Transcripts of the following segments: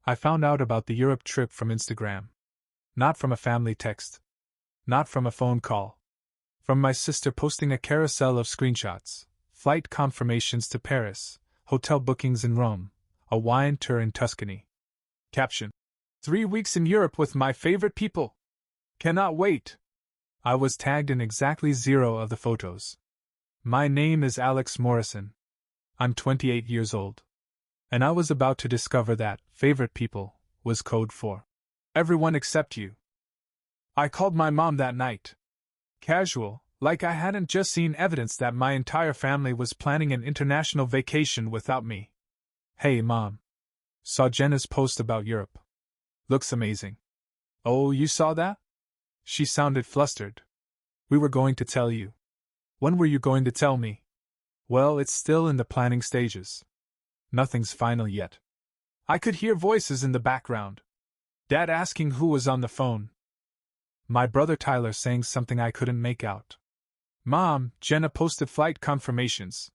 I found out about the Europe trip from Instagram. Not from a family text. Not from a phone call. From my sister posting a carousel of screenshots, flight confirmations to Paris, hotel bookings in Rome, a wine tour in Tuscany. Caption: 3 weeks in Europe with my favorite people. Cannot wait. I was tagged in exactly 0 of the photos. My name is Alex Morrison. I'm 28 years old. And I was about to discover that favorite people was code for everyone except you. I called my mom that night. Casual, like I hadn't just seen evidence that my entire family was planning an international vacation without me. Hey mom. Saw Jenna's post about Europe. Looks amazing. Oh, you saw that? She sounded flustered. We were going to tell you. When were you going to tell me? Well, it's still in the planning stages. Nothing's final yet. I could hear voices in the background. Dad asking who was on the phone. My brother Tyler saying something I couldn't make out. Mom, Jenna posted flight confirmations.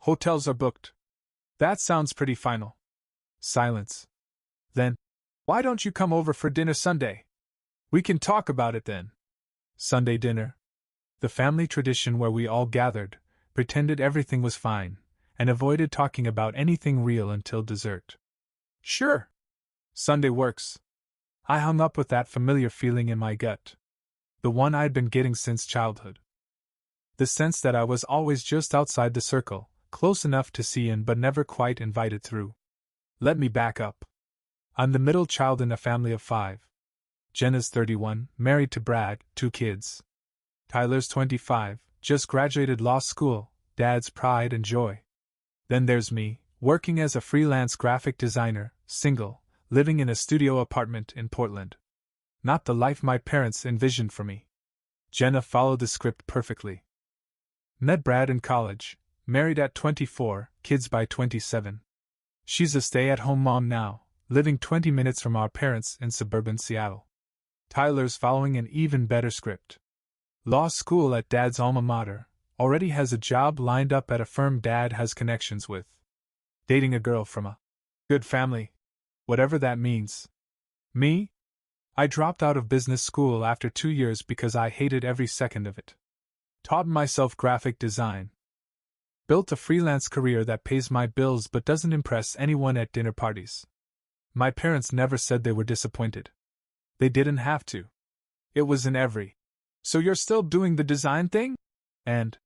Hotels are booked. That sounds pretty final. Silence. Then, why don't you come over for dinner Sunday? We can talk about it then. Sunday dinner. The family tradition where we all gathered, pretended everything was fine, and avoided talking about anything real until dessert. Sure. Sunday works. I hung up with that familiar feeling in my gut. The one I'd been getting since childhood. The sense that I was always just outside the circle, close enough to see in but never quite invited through. Let me back up. I'm the middle child in a family of 5. Jenna's 31, married to Brad, 2 kids. Tyler's 25, just graduated law school, Dad's pride and joy. Then there's me, working as a freelance graphic designer, single, living in a studio apartment in Portland. Not the life my parents envisioned for me. Jenna followed the script perfectly. Met Brad in college, married at 24, kids by 27. She's a stay-at-home mom now, living 20 minutes from our parents in suburban Seattle. Tyler's following an even better script. Law school at Dad's alma mater, already has a job lined up at a firm Dad has connections with. Dating a girl from a good family, whatever that means. Me? I dropped out of business school after 2 years because I hated every second of it. Taught myself graphic design. Built a freelance career that pays my bills but doesn't impress anyone at dinner parties. My parents never said they were disappointed. They didn't have to. It was in every. So you're still doing the design thing? And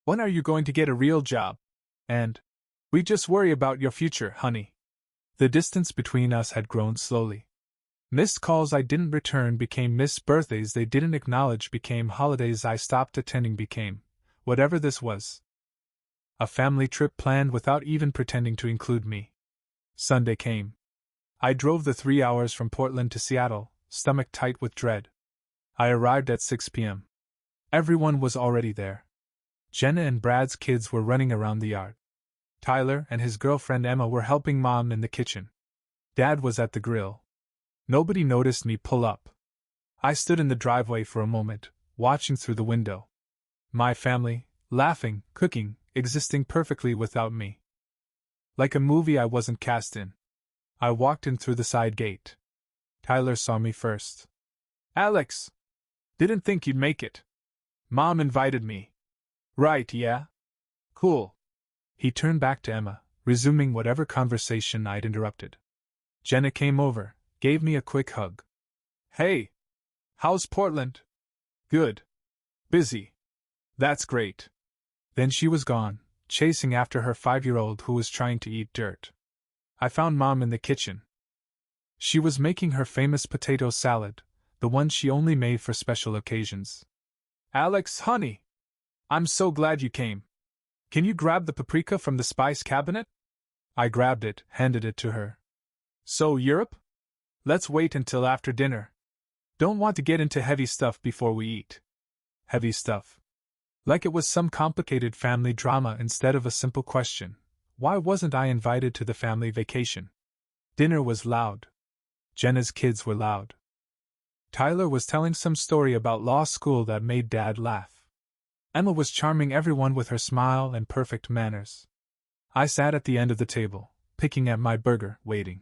when are you going to get a real job? And we just worry about your future, honey. The distance between us had grown slowly. Missed calls I didn't return became missed birthdays they didn't acknowledge became holidays I stopped attending became, whatever this was. A family trip planned without even pretending to include me. Sunday came. I drove the 3 hours from Portland to Seattle, stomach tight with dread. I arrived at 6 p.m. Everyone was already there. Jenna and Brad's kids were running around the yard. Tyler and his girlfriend Emma were helping Mom in the kitchen. Dad was at the grill. Nobody noticed me pull up. I stood in the driveway for a moment, watching through the window. My family, laughing, cooking, existing perfectly without me. Like a movie I wasn't cast in. I walked in through the side gate. Tyler saw me first. Alex! Didn't think you'd make it. Mom invited me. Right, yeah? Cool. He turned back to Emma, resuming whatever conversation I'd interrupted. Jenna came over, gave me a quick hug. Hey! How's Portland? Good. Busy. That's great. Then she was gone, chasing after her 5-year-old who was trying to eat dirt. I found Mom in the kitchen. She was making her famous potato salad, the one she only made for special occasions. Alex, honey! I'm so glad you came. Can you grab the paprika from the spice cabinet? I grabbed it, handed it to her. So, Europe? Let's wait until after dinner. Don't want to get into heavy stuff before we eat. Heavy stuff. Like it was some complicated family drama instead of a simple question. Why wasn't I invited to the family vacation? Dinner was loud. Jenna's kids were loud. Tyler was telling some story about law school that made Dad laugh. Emma was charming everyone with her smile and perfect manners. I sat at the end of the table, picking at my burger, waiting.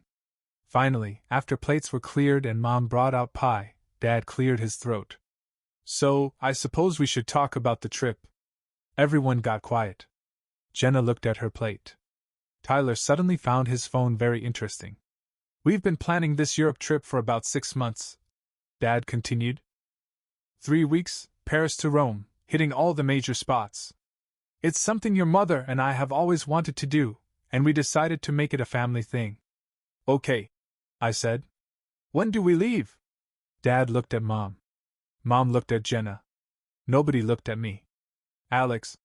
Finally, after plates were cleared and Mom brought out pie, Dad cleared his throat. So, I suppose we should talk about the trip. Everyone got quiet. Jenna looked at her plate. Tyler suddenly found his phone very interesting. We've been planning this Europe trip for about 6 months, Dad continued. 3 weeks, Paris to Rome, hitting all the major spots. It's something your mother and I have always wanted to do, and we decided to make it a family thing. Okay, I said. When do we leave? Dad looked at Mom. Mom looked at Jenna. Nobody looked at me. Alex,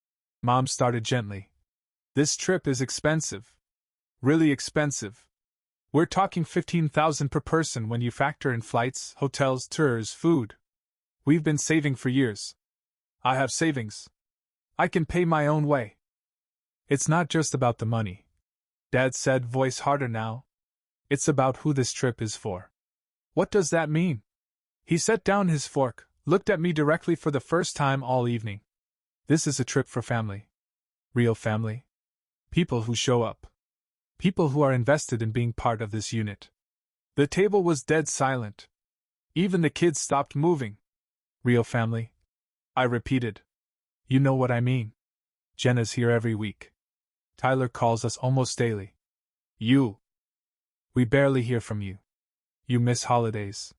Mom started gently. This trip is expensive. Really expensive. We're talking $15,000 per person when you factor in flights, hotels, tours, food. We've been saving for years. I have savings. I can pay my own way. It's not just about the money, Dad said, voice harder now. It's about who this trip is for. What does that mean? He set down his fork, looked at me directly for the first time all evening. This is a trip for family. Real family. People who show up. People who are invested in being part of this unit. The table was dead silent. Even the kids stopped moving. Real family. I repeated. You know what I mean. Jenna's here every week. Tyler calls us almost daily. We barely hear from you. You miss holidays.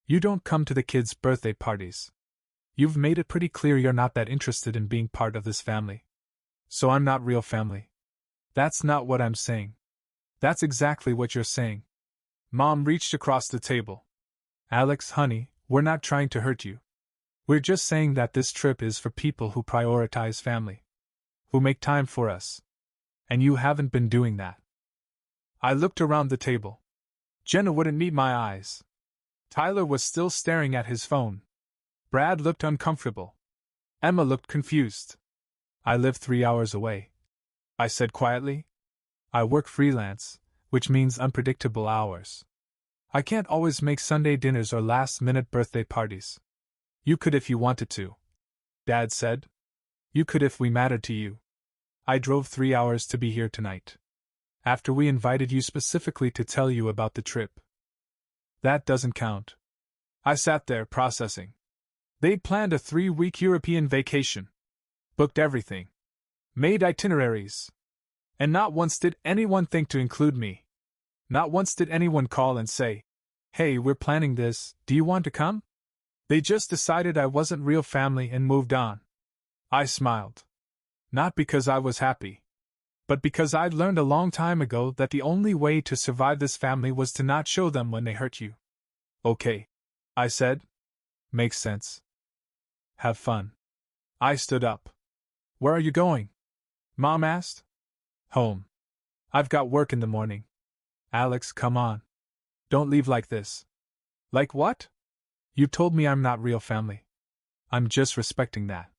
You don't come to the kids' birthday parties. You've made it pretty clear you're not that interested in being part of this family. So I'm not real family. That's not what I'm saying. That's exactly what you're saying. Mom reached across the table. Alex, honey, we're not trying to hurt you. We're just saying that this trip is for people who prioritize family. Who make time for us. And you haven't been doing that. I looked around the table. Jenna wouldn't meet my eyes. Tyler was still staring at his phone. Brad looked uncomfortable. Emma looked confused. I live 3 hours away, I said quietly. I work freelance, which means unpredictable hours. I can't always make Sunday dinners or last-minute birthday parties. You could if you wanted to, Dad said. You could if we mattered to you. I drove 3 hours to be here tonight. After we invited you specifically to tell you about the trip. That doesn't count. I sat there processing. They'd planned a 3-week European vacation. Booked everything. Made itineraries. And not once did anyone think to include me. Not once did anyone call and say, "Hey, we're planning this, do you want to come?" They just decided I wasn't real family and moved on. I smiled. Not because I was happy. But because I'd learned a long time ago that the only way to survive this family was to not show them when they hurt you. Okay, I said. Makes sense. Have fun. I stood up. Where are you going? Mom asked. Home. I've got work in the morning. Alex, come on. Don't leave like this. Like what? You told me I'm not real family. I'm just respecting that.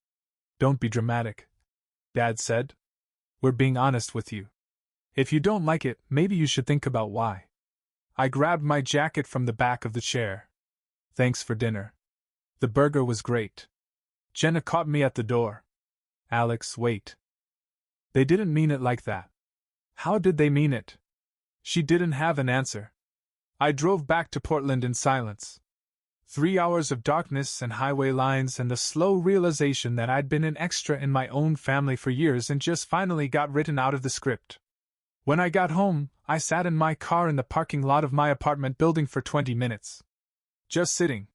Don't be dramatic, Dad said. We're being honest with you. If you don't like it, maybe you should think about why. I grabbed my jacket from the back of the chair. Thanks for dinner. The burger was great. Jenna caught me at the door. Alex, wait. They didn't mean it like that. How did they mean it? She didn't have an answer. I drove back to Portland in silence. 3 hours of darkness and highway lines and the slow realization that I'd been an extra in my own family for years and just finally got written out of the script. When I got home, I sat in my car in the parking lot of my apartment building for 20 minutes. Just sitting.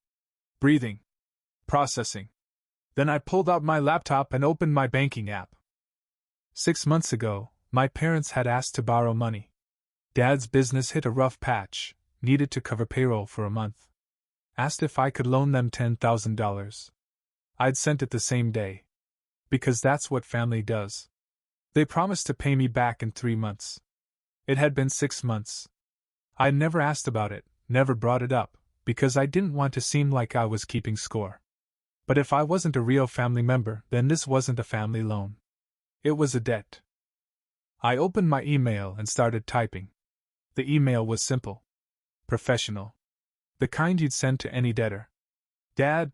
Breathing. Processing. Then I pulled out my laptop and opened my banking app. 6 months ago, my parents had asked to borrow money. Dad's business hit a rough patch, needed to cover payroll for a month. Asked if I could loan them $10,000. I'd sent it the same day. Because that's what family does. They promised to pay me back in 3 months. It had been 6 months. I'd never asked about it, never brought it up, because I didn't want to seem like I was keeping score. But if I wasn't a real family member, then this wasn't a family loan. It was a debt. I opened my email and started typing. The email was simple. Professional. The kind you'd send to any debtor. Dad,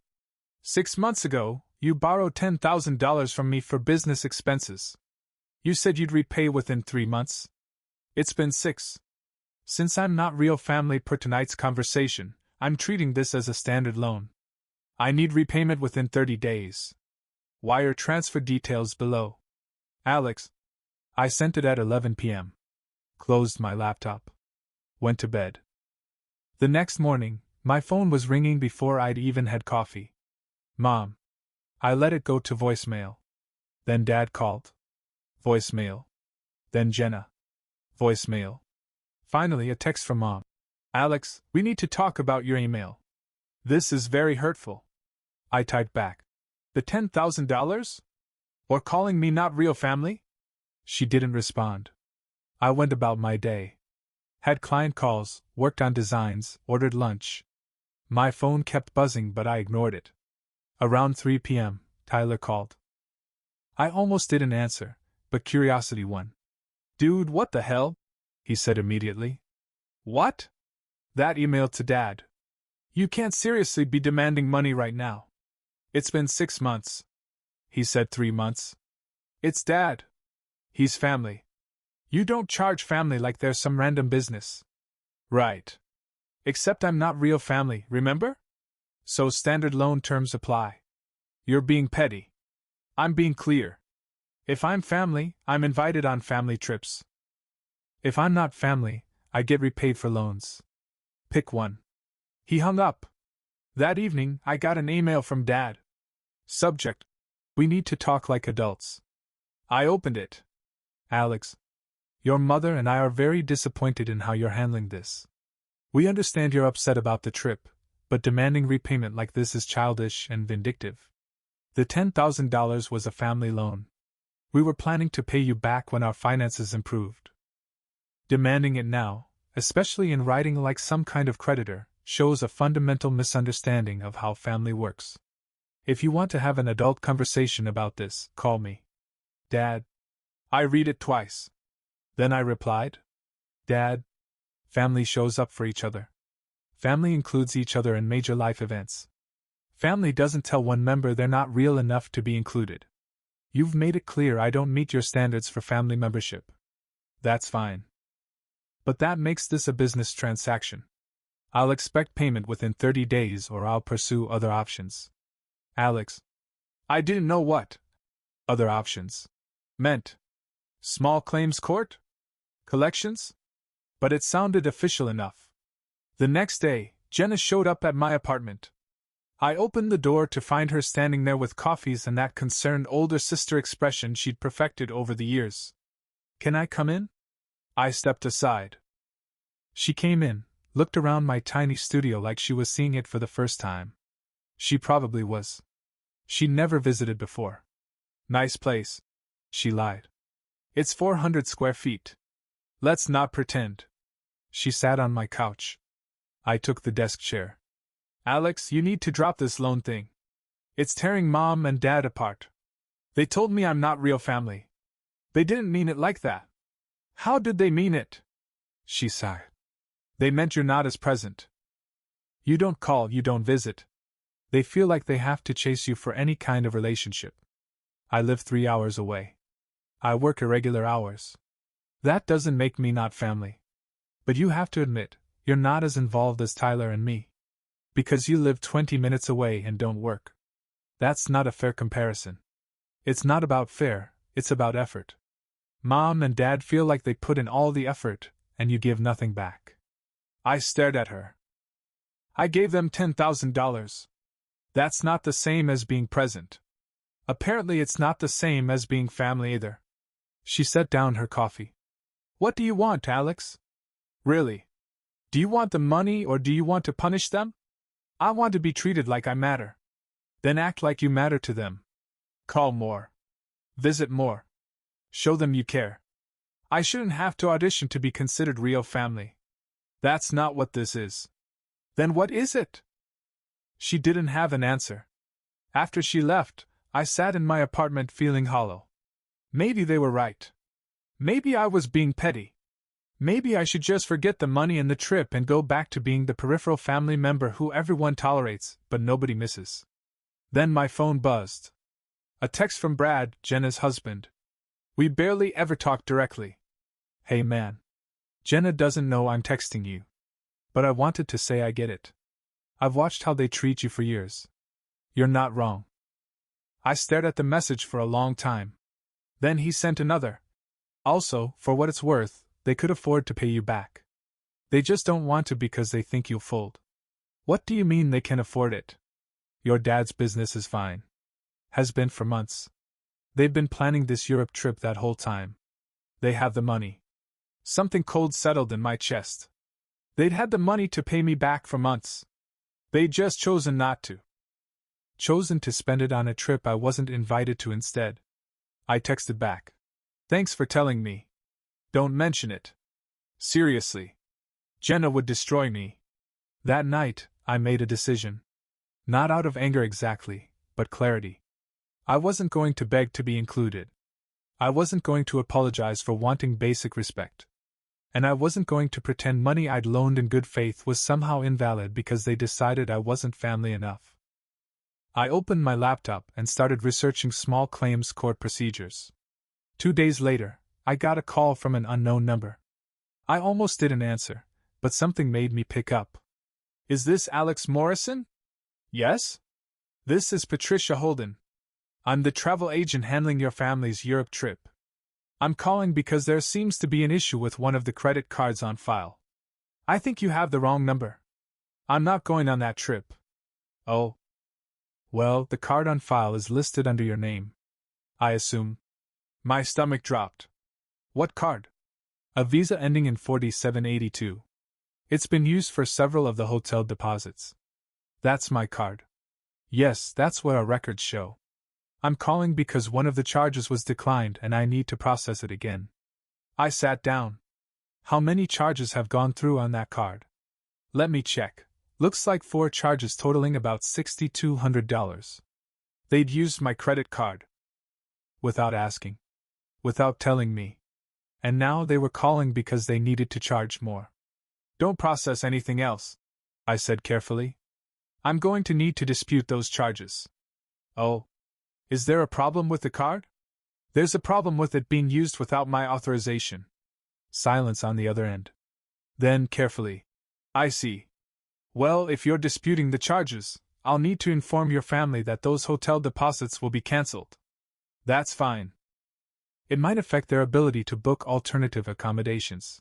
6 months ago, you borrowed $10,000 from me for business expenses. You said you'd repay within 3 months. It's been 6. Since I'm not real family per tonight's conversation, I'm treating this as a standard loan. I need repayment within 30 days. Wire transfer details below. Alex. I sent it at 11 p.m. Closed my laptop. Went to bed. The next morning, my phone was ringing before I'd even had coffee. Mom. I let it go to voicemail. Then Dad called. Voicemail. Then Jenna. Voicemail. Finally, a text from Mom. Alex, we need to talk about your email. This is very hurtful. I typed back. The $10,000? Or calling me not real family? She didn't respond. I went about my day. Had client calls, worked on designs, ordered lunch. My phone kept buzzing, but I ignored it. Around 3 p.m., Tyler called. I almost didn't answer, but curiosity won. Dude, what the hell? He said immediately. What? That email to Dad. You can't seriously be demanding money right now. It's been 6 months. He said 3 months. It's Dad. He's family. You don't charge family like they're some random business. Right. Except I'm not real family, remember? So standard loan terms apply. You're being petty. I'm being clear. If I'm family, I'm invited on family trips. If I'm not family, I get repaid for loans. Pick one. He hung up. That evening, I got an email from Dad. Subject: We need to talk like adults. I opened it. Alex, your mother and I are very disappointed in how you're handling this. We understand you're upset about the trip, but demanding repayment like this is childish and vindictive. The $10,000 was a family loan. We were planning to pay you back when our finances improved. Demanding it now, especially in writing like some kind of creditor, shows a fundamental misunderstanding of how family works. If you want to have an adult conversation about this, call me. Dad. I read it twice. Then I replied. Dad. Family shows up for each other. Family includes each other in major life events. Family doesn't tell one member they're not real enough to be included. You've made it clear I don't meet your standards for family membership. That's fine. But that makes this a business transaction. I'll expect payment within 30 days or I'll pursue other options. Alex. I didn't know what other options meant. Small claims court? Collections? But it sounded official enough. The next day, Jenna showed up at my apartment. I opened the door to find her standing there with coffees and that concerned older sister expression she'd perfected over the years. Can I come in? I stepped aside. She came in, looked around my tiny studio like she was seeing it for the first time. She probably was. She'd never visited before. Nice place, she lied. It's 400 square feet. Let's not pretend. She sat on my couch. I took the desk chair. Alex, you need to drop this loan thing. It's tearing Mom and Dad apart. They told me I'm not real family. They didn't mean it like that. How did they mean it? She sighed. They meant you're not as present. You don't call, you don't visit. They feel like they have to chase you for any kind of relationship. I live 3 hours away. I work irregular hours. That doesn't make me not family. But you have to admit, you're not as involved as Tyler and me. Because you live 20 minutes away and don't work. That's not a fair comparison. It's not about fair, it's about effort. Mom and Dad feel like they put in all the effort, and you give nothing back. I stared at her. I gave them $10,000. That's not the same as being present. Apparently it's not the same as being family either. She set down her coffee. What do you want, Alex? Really? Do you want the money or do you want to punish them? I want to be treated like I matter. Then act like you matter to them. Call more. Visit more. Show them you care. I shouldn't have to audition to be considered real family. That's not what this is. Then what is it? She didn't have an answer. After she left, I sat in my apartment feeling hollow. Maybe they were right. Maybe I was being petty. Maybe I should just forget the money and the trip and go back to being the peripheral family member who everyone tolerates, but nobody misses. Then my phone buzzed. A text from Brad, Jenna's husband. We barely ever talk directly. Hey man. Jenna doesn't know I'm texting you. But I wanted to say I get it. I've watched how they treat you for years. You're not wrong. I stared at the message for a long time. Then he sent another. Also, for what it's worth, they could afford to pay you back. They just don't want to because they think you'll fold. What do you mean they can afford it? Your dad's business is fine. Has been for months. They've been planning this Europe trip that whole time. They have the money. Something cold settled in my chest. They'd had the money to pay me back for months. They'd just chosen not to. Chosen to spend it on a trip I wasn't invited to instead. I texted back. Thanks for telling me. Don't mention it. Seriously. Jenna would destroy me. That night, I made a decision. Not out of anger exactly, but clarity. I wasn't going to beg to be included. I wasn't going to apologize for wanting basic respect. And I wasn't going to pretend money I'd loaned in good faith was somehow invalid because they decided I wasn't family enough. I opened my laptop and started researching small claims court procedures. 2 days later, I got a call from an unknown number. I almost didn't answer, but something made me pick up. Is this Alex Morrison? Yes? This is Patricia Holden. I'm the travel agent handling your family's Europe trip. I'm calling because there seems to be an issue with one of the credit cards on file. I think you have the wrong number. I'm not going on that trip. Oh. Well, the card on file is listed under your name. I assume. My stomach dropped. What card? A Visa ending in 4782. It's been used for several of the hotel deposits. That's my card. Yes, that's what our records show. I'm calling because one of the charges was declined and I need to process it again. I sat down. How many charges have gone through on that card? Let me check. Looks like 4 charges totaling about $6,200. They'd used my credit card. Without asking. Without telling me. And now they were calling because they needed to charge more. Don't process anything else, I said carefully. I'm going to need to dispute those charges. Oh. Is there a problem with the card? There's a problem with it being used without my authorization. Silence on the other end. Then, carefully. I see. Well, if you're disputing the charges, I'll need to inform your family that those hotel deposits will be cancelled. That's fine. It might affect their ability to book alternative accommodations.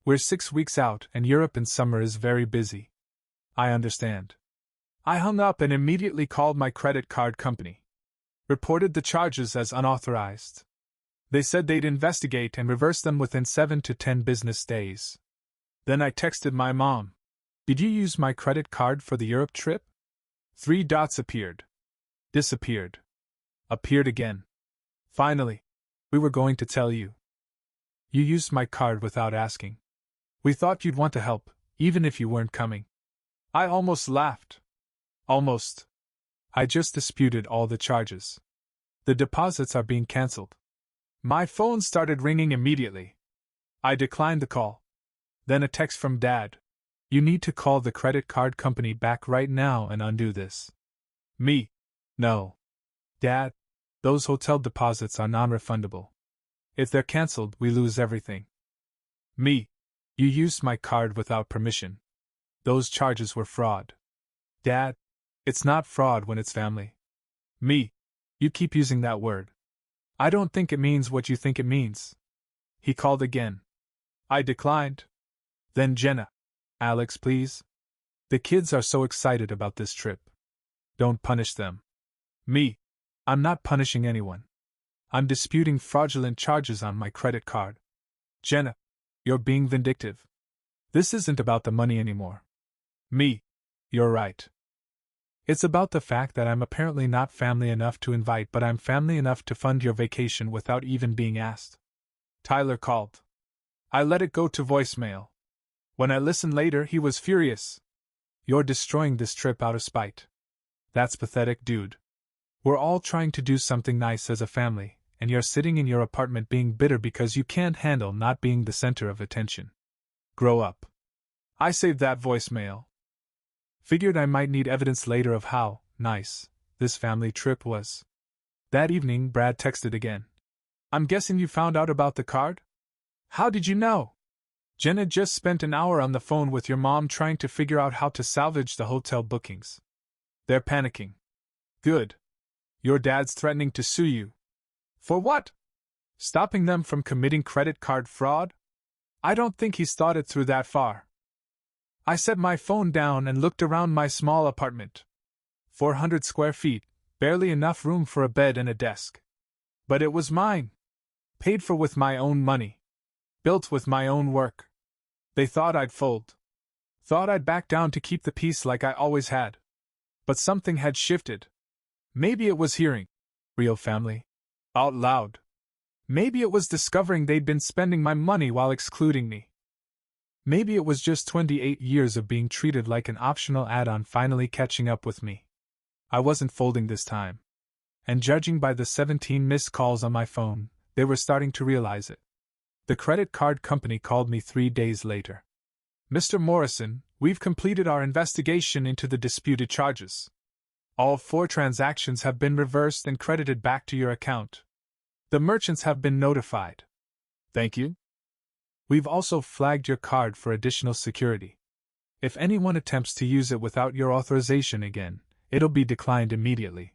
We're 6 weeks out and Europe in summer is very busy. I understand. I hung up and immediately called my credit card company. Reported the charges as unauthorized. They said they'd investigate and reverse them within 7 to 10 business days. Then I texted my mom. Did you use my credit card for the Europe trip? 3 dots appeared. Disappeared. Appeared again. Finally, we were going to tell you. You used my card without asking. We thought you'd want to help, even if you weren't coming. I almost laughed. Almost. I just disputed all the charges. The deposits are being cancelled. My phone started ringing immediately. I declined the call. Then a text from Dad. You need to call the credit card company back right now and undo this. Me. No. Dad, those hotel deposits are non-refundable. If they're cancelled, we lose everything. Me. You used my card without permission. Those charges were fraud. Dad, it's not fraud when it's family. Me. You keep using that word. I don't think it means what you think it means. He called again. I declined. Then Jenna. Alex, please. The kids are so excited about this trip. Don't punish them. Me. I'm not punishing anyone. I'm disputing fraudulent charges on my credit card. Jenna. You're being vindictive. This isn't about the money anymore. Me. You're right. It's about the fact that I'm apparently not family enough to invite, but I'm family enough to fund your vacation without even being asked. Tyler called. I let it go to voicemail. When I listened later, he was furious. You're destroying this trip out of spite. That's pathetic, dude. We're all trying to do something nice as a family, and you're sitting in your apartment being bitter because you can't handle not being the center of attention. Grow up. I saved that voicemail. Figured I might need evidence later of how nice this family trip was. That evening, Brad texted again. I'm guessing you found out about the card? How did you know? Jenna just spent an hour on the phone with your mom trying to figure out how to salvage the hotel bookings. They're panicking. Good. Your dad's threatening to sue you. For what? Stopping them from committing credit card fraud? I don't think he's thought it through that far. I set my phone down and looked around my small apartment. 400 square feet, barely enough room for a bed and a desk. But it was mine. Paid for with my own money. Built with my own work. They thought I'd fold. Thought I'd back down to keep the peace like I always had. But something had shifted. Maybe it was hearing real family out loud. Maybe it was discovering they'd been spending my money while excluding me. Maybe it was just 28 years of being treated like an optional add-on finally catching up with me. I wasn't folding this time. And judging by the 17 missed calls on my phone, they were starting to realize it. The credit card company called me 3 days later. Mr. Morrison, we've completed our investigation into the disputed charges. All 4 transactions have been reversed and credited back to your account. The merchants have been notified. Thank you. We've also flagged your card for additional security. If anyone attempts to use it without your authorization again, it'll be declined immediately.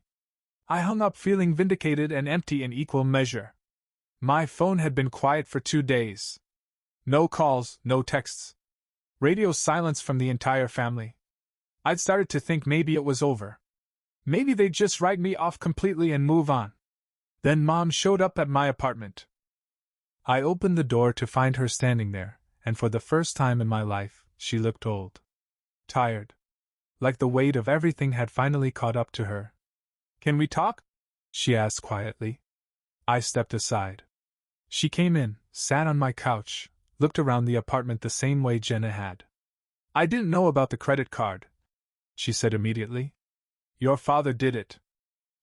I hung up feeling vindicated and empty in equal measure. My phone had been quiet for 2 days. No calls, no texts. Radio silence from the entire family. I'd started to think maybe it was over. Maybe they'd just write me off completely and move on. Then Mom showed up at my apartment. I opened the door to find her standing there, and for the first time in my life, she looked old. Tired. Like the weight of everything had finally caught up to her. Can we talk? She asked quietly. I stepped aside. She came in, sat on my couch, looked around the apartment the same way Jenna had. I didn't know about the credit card, she said immediately. Your father did it.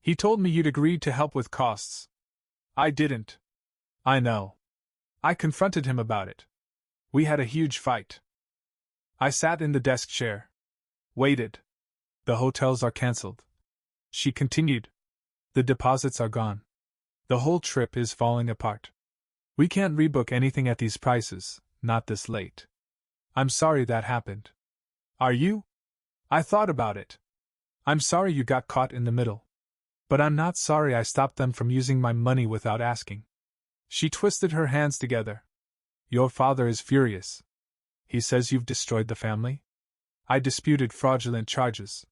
He told me you'd agreed to help with costs. I didn't. I know. I confronted him about it. We had a huge fight. I sat in the desk chair. Waited. The hotels are cancelled. She continued. The deposits are gone. The whole trip is falling apart. We can't rebook anything at these prices, not this late. I'm sorry that happened. Are you? I thought about it. I'm sorry you got caught in the middle. But I'm not sorry I stopped them from using my money without asking. She twisted her hands together. Your father is furious. He says you've destroyed the family? I disputed fraudulent charges.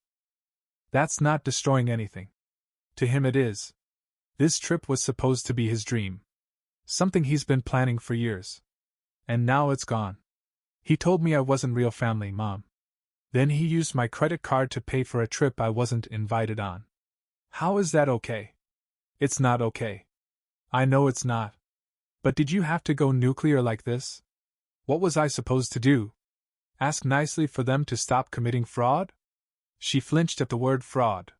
That's not destroying anything. To him it is. This trip was supposed to be his dream. Something he's been planning for years. And now it's gone. He told me I wasn't real family, Mom. Then he used my credit card to pay for a trip I wasn't invited on. How is that okay? It's not okay. I know it's not. But did you have to go nuclear like this? What was I supposed to do? Ask nicely for them to stop committing fraud? She flinched at the word fraud.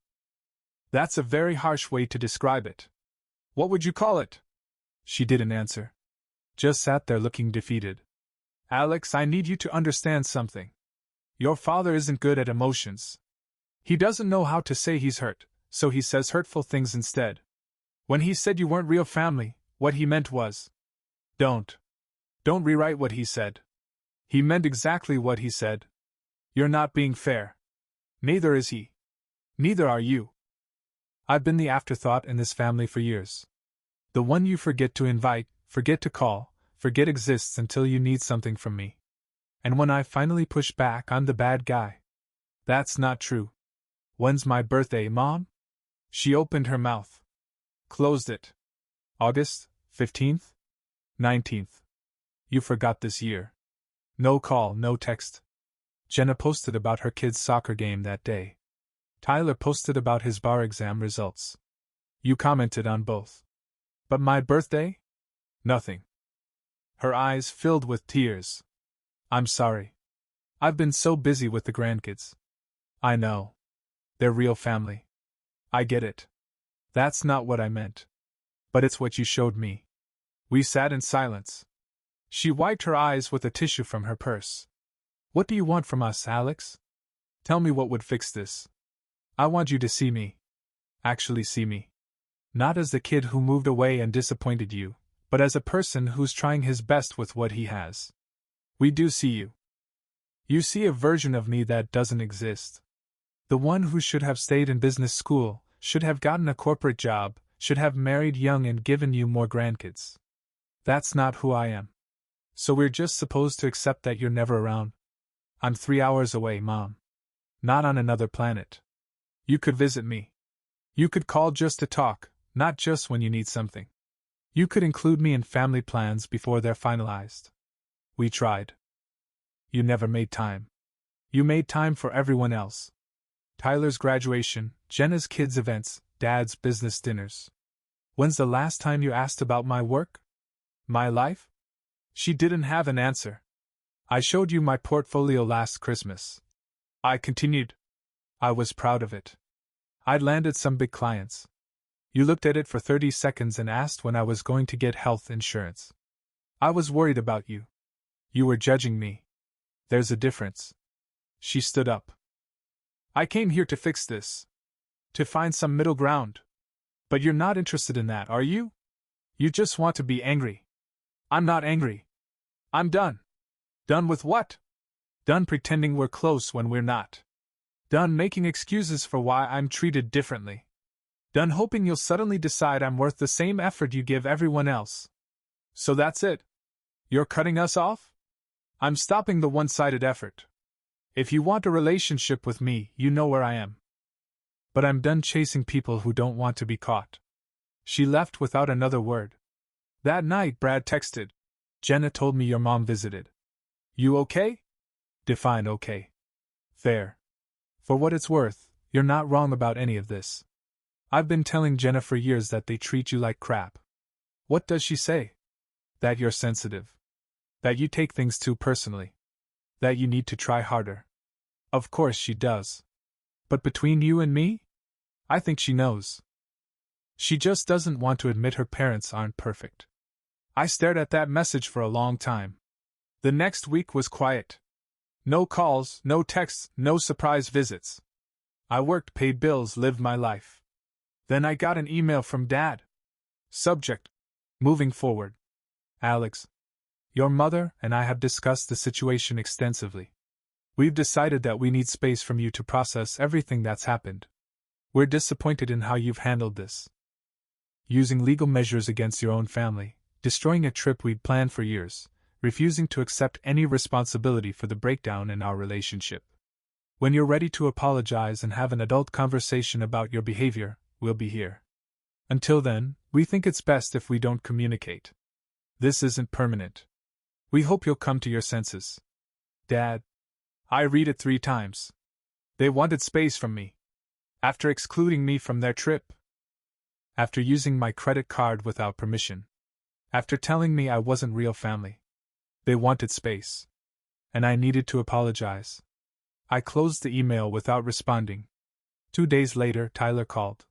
That's a very harsh way to describe it. What would you call it? She didn't answer. Just sat there looking defeated. Alex, I need you to understand something. Your father isn't good at emotions. He doesn't know how to say he's hurt, so he says hurtful things instead. When he said you weren't real family, what he meant was, Don't rewrite what he said. He meant exactly what he said. You're not being fair. Neither is he. Neither are you. I've been the afterthought in this family for years. The one you forget to invite, forget to call, forget exists until you need something from me. And when I finally push back, I'm the bad guy. That's not true. When's my birthday, Mom? She opened her mouth. Closed it. August 15th? 19th. You forgot this year. No call, no text. Jenna posted about her kid's soccer game that day. Tyler posted about his bar exam results. You commented on both. But my birthday? Nothing. Her eyes filled with tears. I'm sorry. I've been so busy with the grandkids. I know. They're real family. I get it. That's not what I meant. But it's what you showed me. We sat in silence. She wiped her eyes with a tissue from her purse. What do you want from us, Alex? Tell me what would fix this. I want you to see me. Actually see me. Not as the kid who moved away and disappointed you, but as a person who's trying his best with what he has. We do see you. You see a version of me that doesn't exist. The one who should have stayed in business school, should have gotten a corporate job, should have married young and given you more grandkids. That's not who I am. So we're just supposed to accept that you're never around? I'm 3 hours away, Mom. Not on another planet. You could visit me. You could call just to talk, not just when you need something. You could include me in family plans before they're finalized. We tried. You never made time. You made time for everyone else. Tyler's graduation, Jenna's kids' events, Dad's business dinners. When's the last time you asked about my work? My life? She didn't have an answer. I showed you my portfolio last Christmas. I continued. I was proud of it. I'd landed some big clients. You looked at it for 30 seconds and asked when I was going to get health insurance. I was worried about you. You were judging me. There's a difference. She stood up. I came here to fix this. To find some middle ground. But you're not interested in that, are you? You just want to be angry. I'm not angry. I'm done. Done with what? Done pretending we're close when we're not. Done making excuses for why I'm treated differently. Done hoping you'll suddenly decide I'm worth the same effort you give everyone else. So that's it. You're cutting us off? I'm stopping the one-sided effort. If you want a relationship with me, you know where I am. But I'm done chasing people who don't want to be caught. She left without another word. That night, Brad texted. Jenna told me your mom visited. You okay? Define okay. Fair. For what it's worth, you're not wrong about any of this. I've been telling Jenna for years that they treat you like crap. What does she say? That you're sensitive. That you take things too personally. That you need to try harder. Of course she does. But between you and me? I think she knows. She just doesn't want to admit her parents aren't perfect. I stared at that message for a long time. The next week was quiet. No calls, no texts, no surprise visits. I worked, paid bills, lived my life. Then I got an email from Dad. Subject: moving forward. Alex, your mother and I have discussed the situation extensively. We've decided that we need space from you to process everything that's happened. We're disappointed in how you've handled this. Using legal measures against your own family, destroying a trip we'd planned for years, refusing to accept any responsibility for the breakdown in our relationship. When you're ready to apologize and have an adult conversation about your behavior, we'll be here. Until then, we think it's best if we don't communicate. This isn't permanent. We hope you'll come to your senses. Dad. I read it 3 times. They wanted space from me. After excluding me from their trip. After using my credit card without permission. After telling me I wasn't real family. They wanted space. And I needed to apologize. I closed the email without responding. 2 days later, Tyler called.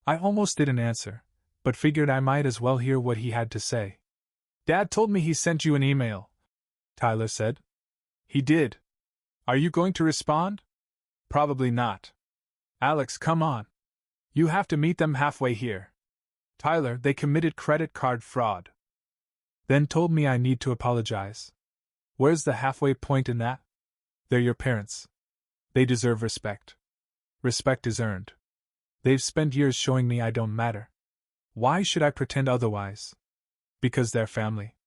I almost didn't answer, but figured I might as well hear what he had to say. Dad told me he sent you an email, Tyler said. He did. Are you going to respond? Probably not. Alex, come on. You have to meet them halfway here. Tyler, they committed credit card fraud. Then told me I need to apologize. Where's the halfway point in that? They're your parents. They deserve respect. Respect is earned. They've spent years showing me I don't matter. Why should I pretend otherwise? Because they're family.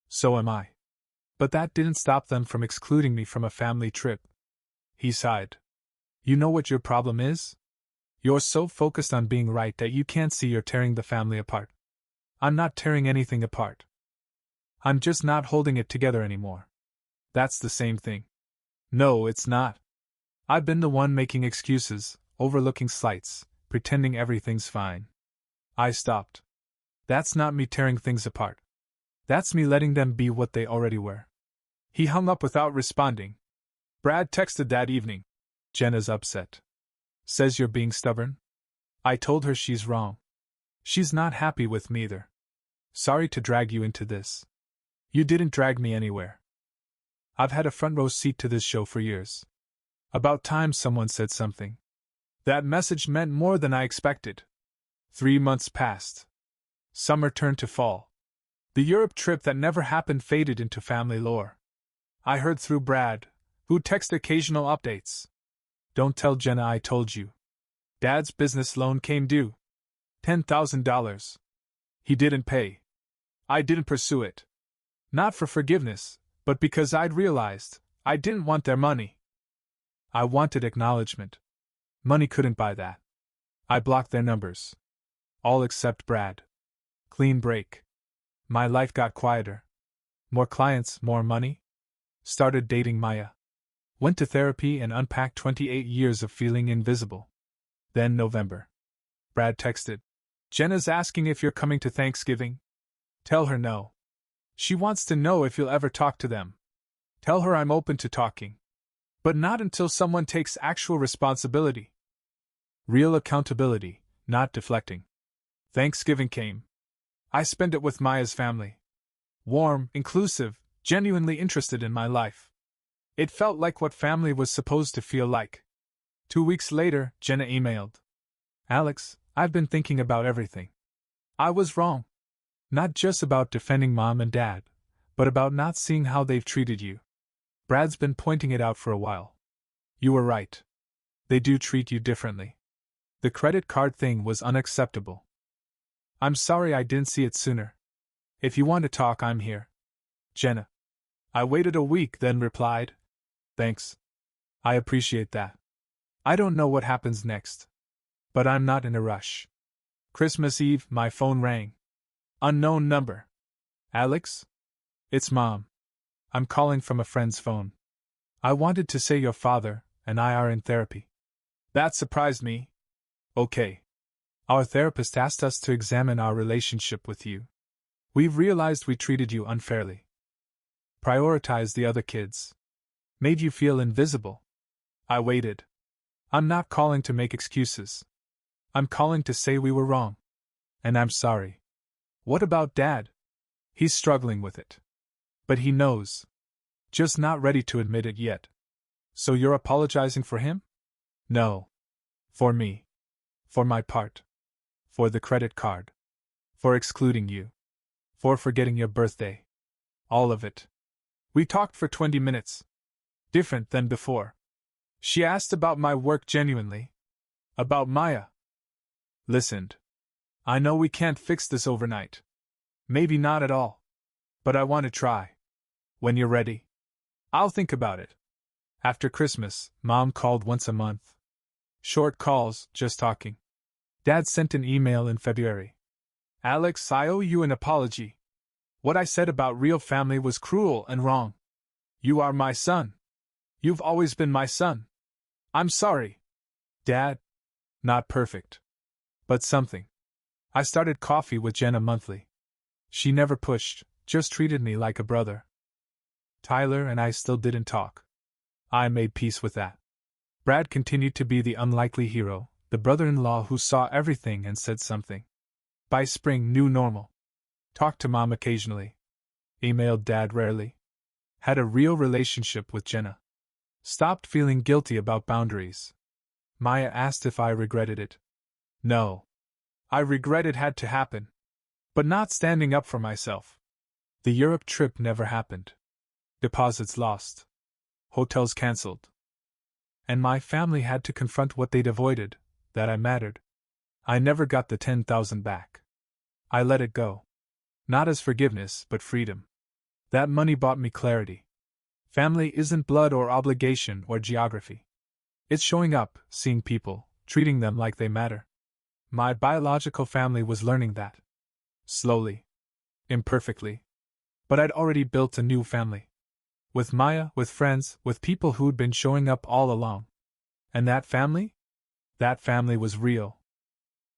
So am I. But that didn't stop them from excluding me from a family trip. He sighed. You know what your problem is? You're so focused on being right that you can't see you're tearing the family apart. I'm not tearing anything apart. I'm just not holding it together anymore. That's the same thing. No, it's not. I've been the one making excuses, overlooking slights, pretending everything's fine. I stopped. That's not me tearing things apart. That's me letting them be what they already were. He hung up without responding. Brad texted that evening. Jenna's upset. Says you're being stubborn? I told her she's wrong. She's not happy with me either. Sorry to drag you into this. You didn't drag me anywhere. I've had a front row seat to this show for years. About time someone said something. That message meant more than I expected. 3 months passed. Summer turned to fall. The Europe trip that never happened faded into family lore. I heard through Brad, who texted occasional updates. Don't tell Jenna I told you. Dad's business loan came due. $10,000. He didn't pay. I didn't pursue it. Not for forgiveness, but because I'd realized I didn't want their money. I wanted acknowledgement. Money couldn't buy that. I blocked their numbers. All except Brad. Clean break. My life got quieter. More clients, more money. Started dating Maya. Went to therapy and unpacked 28 years of feeling invisible. Then November. Brad texted. Jenna's asking if you're coming to Thanksgiving. Tell her no. She wants to know if you'll ever talk to them. Tell her I'm open to talking. But not until someone takes actual responsibility. Real accountability, not deflecting. Thanksgiving came. I spent it with Maya's family. Warm, inclusive, genuinely interested in my life. It felt like what family was supposed to feel like. 2 weeks later, Jenna emailed. Alex, I've been thinking about everything. I was wrong. Not just about defending Mom and Dad, but about not seeing how they've treated you. Brad's been pointing it out for a while. You were right. They do treat you differently. The credit card thing was unacceptable. I'm sorry I didn't see it sooner. If you want to talk, I'm here. Jenna. I waited a week, then replied. Thanks. I appreciate that. I don't know what happens next. But I'm not in a rush. Christmas Eve, my phone rang. Unknown number. Alex? It's Mom. I'm calling from a friend's phone. I wanted to say your father and I are in therapy. That surprised me. Okay. Our therapist asked us to examine our relationship with you. We've realized we treated you unfairly. Prioritized the other kids. Made you feel invisible. I waited. I'm not calling to make excuses. I'm calling to say we were wrong. And I'm sorry. What about Dad? He's struggling with it. But he knows. Just not ready to admit it yet. So you're apologizing for him? No. For me. For my part. For the credit card. For excluding you. For forgetting your birthday. All of it. We talked for 20 minutes. Different than before. She asked about my work genuinely. About Maya. Listened. I know we can't fix this overnight. Maybe not at all. But I want to try. When you're ready. I'll think about it. After Christmas, Mom called once a month. Short calls, just talking. Dad sent an email in February. Alex, I owe you an apology. What I said about real family was cruel and wrong. You are my son. You've always been my son. I'm sorry. Dad? Not perfect. But something. I started coffee with Jenna monthly. She never pushed, just treated me like a brother. Tyler and I still didn't talk. I made peace with that. Brad continued to be the unlikely hero, the brother-in-law who saw everything and said something. By spring, new normal. Talked to Mom occasionally. Emailed Dad rarely. Had a real relationship with Jenna. Stopped feeling guilty about boundaries. Maya asked if I regretted it. No. I regret it had to happen. But not standing up for myself. The Europe trip never happened. Deposits lost. Hotels cancelled. And my family had to confront what they'd avoided, that I mattered. I never got the 10,000 back. I let it go. Not as forgiveness, but freedom. That money bought me clarity. Family isn't blood or obligation or geography. It's showing up, seeing people, treating them like they matter. My biological family was learning that. Slowly. Imperfectly. But I'd already built a new family. With Maya, with friends, with people who'd been showing up all along. And that family? That family was real.